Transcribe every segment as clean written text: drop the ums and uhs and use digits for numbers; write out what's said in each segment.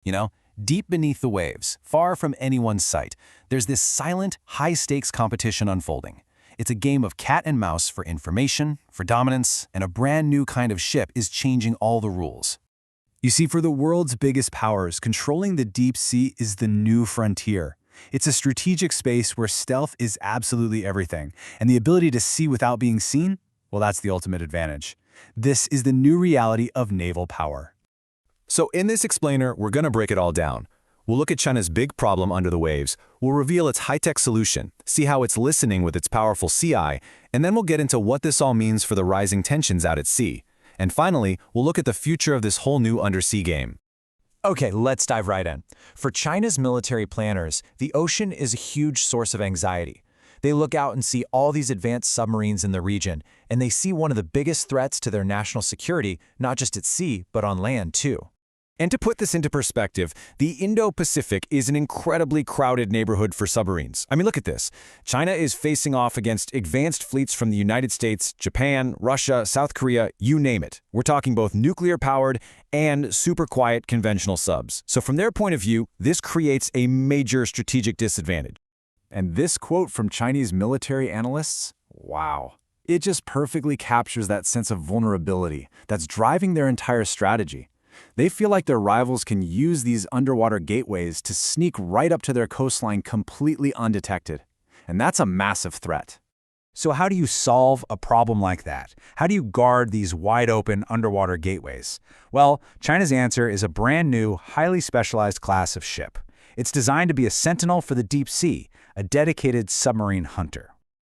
You know, deep beneath the waves, far from anyone's sight, there's this silent, high-stakes competition unfolding. It's a game of cat and mouse for information, for dominance, and a brand new kind of ship is changing all the rules. You see, for the world's biggest powers, controlling the deep sea is the new frontier. It's a strategic space where stealth is absolutely everything, and the ability to see without being seen, well, that's the ultimate advantage. This is the new reality of naval power. So in this explainer, we're going to break it all down. We'll look at China's big problem under the waves, we'll reveal its high-tech solution, see how it's listening with its powerful sea eye, and then we'll get into what this all means for the rising tensions out at sea. And finally, we'll look at the future of this whole new undersea game. Okay, let's dive right in. For China's military planners, the ocean is a huge source of anxiety. They look out and see all these advanced submarines in the region, and they see one of the biggest threats to their national security, not just at sea, but on land too. And to put this into perspective, the Indo-Pacific is an incredibly crowded neighborhood for submarines. I mean, look at this. China is facing off against advanced fleets from the United States, Japan, Russia, South Korea, you name it. We're talking both nuclear-powered and super quiet conventional subs. So from their point of view, this creates a major strategic disadvantage. And this quote from Chinese military analysts, wow. It just perfectly captures that sense of vulnerability that's driving their entire strategy. They feel like their rivals can use these underwater gateways to sneak right up to their coastline completely undetected. And that's a massive threat. So how do you solve a problem like that? How do you guard these wide-open underwater gateways? Well, China's answer is a brand new, highly specialized class of ship. It's designed to be a sentinel for the deep sea, a dedicated submarine hunter.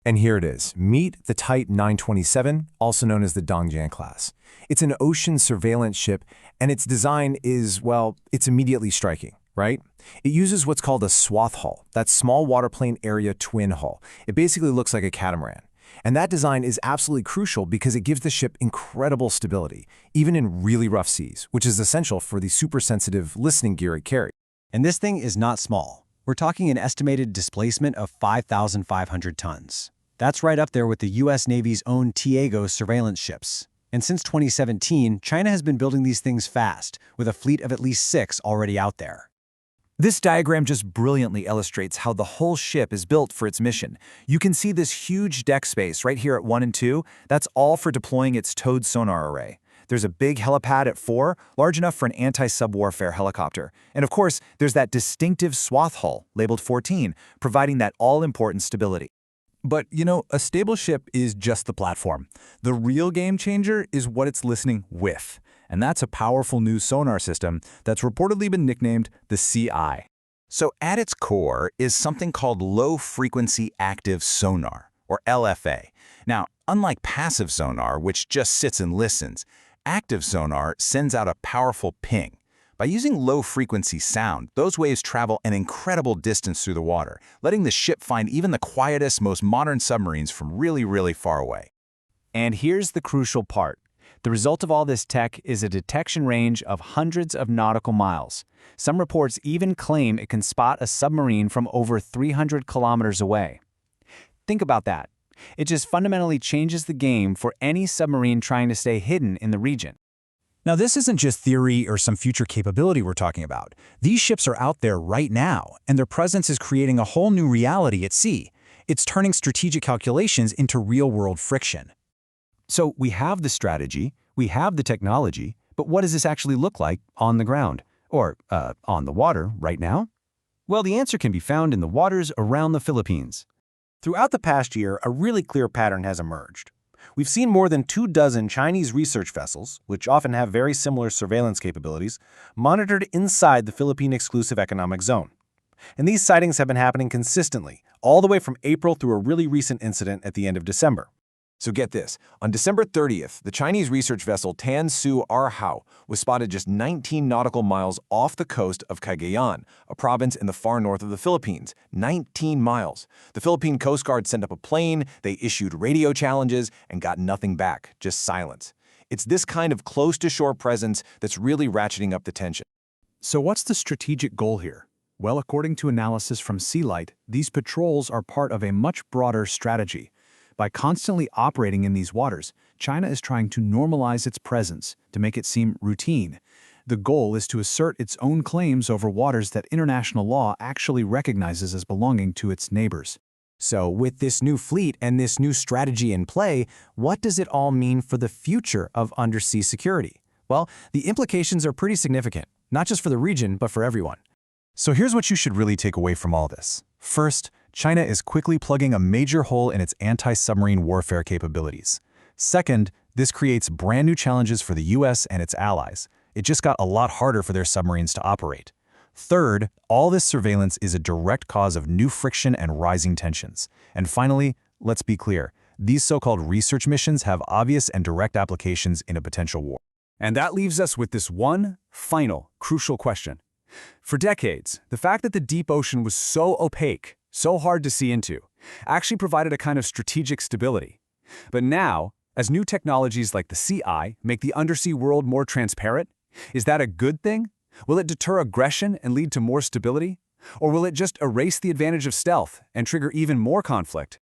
And here it is. Meet the Type 927, also known as the Dongjian class. It's an ocean surveillance ship, and its design is, well, it's immediately striking, right? It uses what's called a swath hull, that small waterplane area twin hull. It basically looks like a catamaran. And that design is absolutely crucial because it gives the ship incredible stability, even in really rough seas, which is essential for the super-sensitive listening gear it carries. And this thing is not small. We're talking an estimated displacement of 5,500 tons. That's right up there with the U.S. Navy's own Tiago surveillance ships. And since 2017, China has been building these things fast, with a fleet of at least 6 already out there. This diagram just brilliantly illustrates how the whole ship is built for its mission. You can see this huge deck space right here at 1 and 2. That's all for deploying its towed sonar array. There's a big helipad at 4, large enough for an anti-sub warfare helicopter. And of course, there's that distinctive swath hull, labeled 14, providing that all-important stability. But, you know, a stable ship is just the platform. The real game changer is what it's listening with. And that's a powerful new sonar system that's reportedly been nicknamed the Sea Eye. So at its core is something called low-frequency active sonar, or LFA. Now, unlike passive sonar, which just sits and listens, active sonar sends out a powerful ping. By using low-frequency sound, those waves travel an incredible distance through the water, letting the ship find even the quietest, most modern submarines from really, really far away. And here's the crucial part. The result of all this tech is a detection range of hundreds of nautical miles. Some reports even claim it can spot a submarine from over 300 kilometers away. Think about that. It just fundamentally changes the game for any submarine trying to stay hidden in the region. Now, this isn't just theory or some future capability we're talking about. These ships are out there right now, and their presence is creating a whole new reality at sea. It's turning strategic calculations into real-world friction. So we have the strategy, we have the technology, but what does this actually look like on the ground? Or, on the water right now? Well, the answer can be found in the waters around the Philippines. Throughout the past year, a really clear pattern has emerged. We've seen more than 24 Chinese research vessels, which often have very similar surveillance capabilities, monitored inside the Philippine Exclusive Economic Zone. And these sightings have been happening consistently, all the way from April through a really recent incident at the end of December. So get this, on December 30th, the Chinese research vessel Tan Su Arhao was spotted just 19 nautical miles off the coast of Cagayan, a province in the far north of the Philippines. 19 miles. The Philippine Coast Guard sent up a plane, they issued radio challenges, and got nothing back, just silence. It's this kind of close-to-shore presence that's really ratcheting up the tension. So what's the strategic goal here? Well, according to analysis from Sealight, these patrols are part of a much broader strategy. By constantly operating in these waters, China is trying to normalize its presence to make it seem routine. The goal is to assert its own claims over waters that international law actually recognizes as belonging to its neighbors. So, with this new fleet and this new strategy in play, what does it all mean for the future of undersea security? Well, the implications are pretty significant, not just for the region, but for everyone. So here's what you should really take away from all this. First, China is quickly plugging a major hole in its anti-submarine warfare capabilities. Second, this creates brand new challenges for the US and its allies. It just got a lot harder for their submarines to operate. Third, all this surveillance is a direct cause of new friction and rising tensions. And finally, let's be clear, these so-called research missions have obvious and direct applications in a potential war. And that leaves us with this one final, crucial question. For decades, the fact that the deep ocean was so opaque, so hard to see into, actually provided a kind of strategic stability. But now, as new technologies like the Sea Eye make the undersea world more transparent, is that a good thing? Will it deter aggression and lead to more stability? Or will it just erase the advantage of stealth and trigger even more conflict?